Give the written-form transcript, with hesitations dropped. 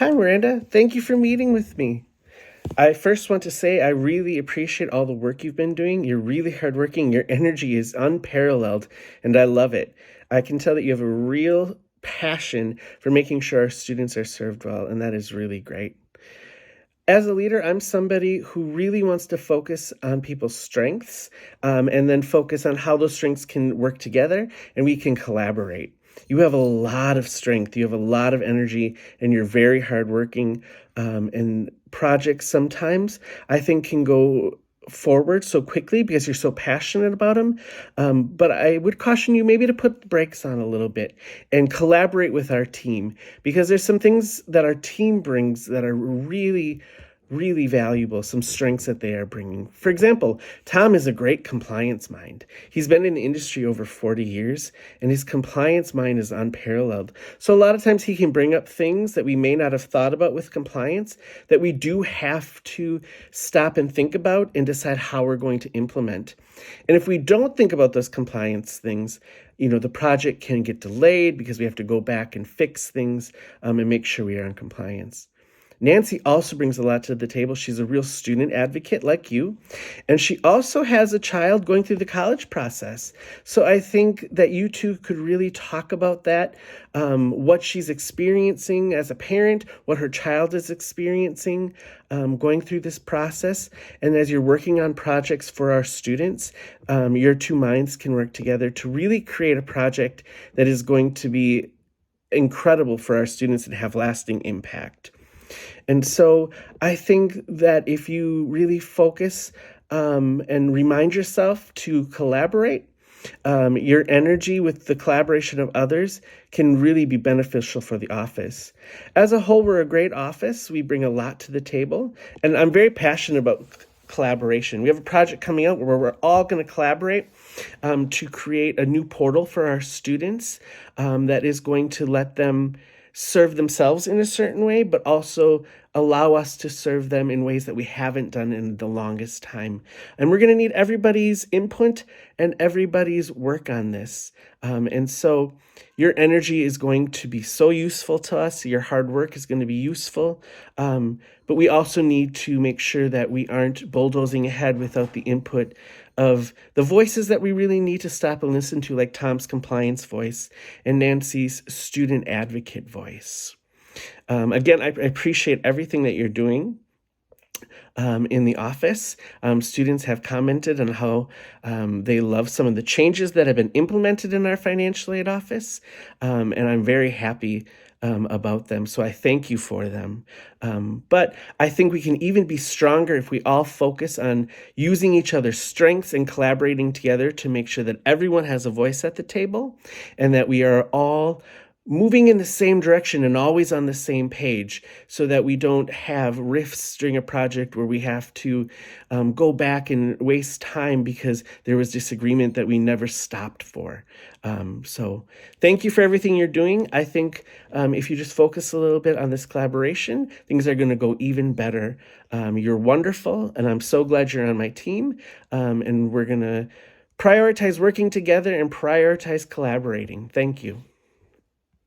Hi, Miranda. Thank you for meeting with me. I first want to say I really appreciate all the work you've been doing. You're really hardworking. Your energy is unparalleled, and I love it. I can tell that you have a real passion for making sure our students are served well, and that is really great. As a leader, I'm somebody who really wants to focus on people's strengths and then focus on how those strengths can work together and we can collaborate. You have a lot of strength, you have a lot of energy, and you're very hardworking. And projects sometimes I think can go forward so quickly because you're so passionate about them. But I would caution you maybe to put the brakes on a little bit and collaborate with our team because there's some things that our team brings that are really valuable, some strengths that they are bringing. For example, Tom is a great compliance mind. He's been in the industry over 40 years, and his compliance mind is unparalleled. So a lot of times he can bring up things that we may not have thought about with compliance that we do have to stop and think about and decide how we're going to implement. And if we don't think about those compliance things, the project can get delayed because we have to go back and fix things and make sure we are in compliance. Nancy also brings a lot to the table. She's a real student advocate like you, and she also has a child going through the college process. So I think that you two could really talk about that, what she's experiencing as a parent, what her child is experiencing going through this process. And as you're working on projects for our students, your two minds can work together to really create a project that is going to be incredible for our students and have lasting impact. And so I think that if you really focus and remind yourself to collaborate, your energy with the collaboration of others can really be beneficial for the office. As a whole, we're a great office. We bring a lot to the table, and I'm very passionate about collaboration. We have a project coming out where we're all going to collaborate to create a new portal for our students that is going to let them serve themselves in a certain way, but also allow us to serve them in ways that we haven't done in the longest time. And we're going to need everybody's input and everybody's work on this. And so your energy is going to be so useful to us. Your hard work is going to be useful. But we also need to make sure that we aren't bulldozing ahead without the input of the voices that we really need to stop and listen to, like Tom's compliance voice and Nancy's student advocate voice. Again, I appreciate everything that you're doing in the office. Students have commented on how they love some of the changes that have been implemented in our financial aid office, and I'm very happy about them. So I thank you for them. But I think we can even be stronger if we all focus on using each other's strengths and collaborating together to make sure that everyone has a voice at the table and that we are all moving in the same direction and always on the same page so that we don't have rifts during a project where we have to go back and waste time because there was disagreement that we never stopped for. So thank you for everything you're doing. I think if you just focus a little bit on this collaboration, things are going to go even better. You're wonderful, and I'm so glad you're on my team, and we're going to prioritize working together and prioritize collaborating. Thank you.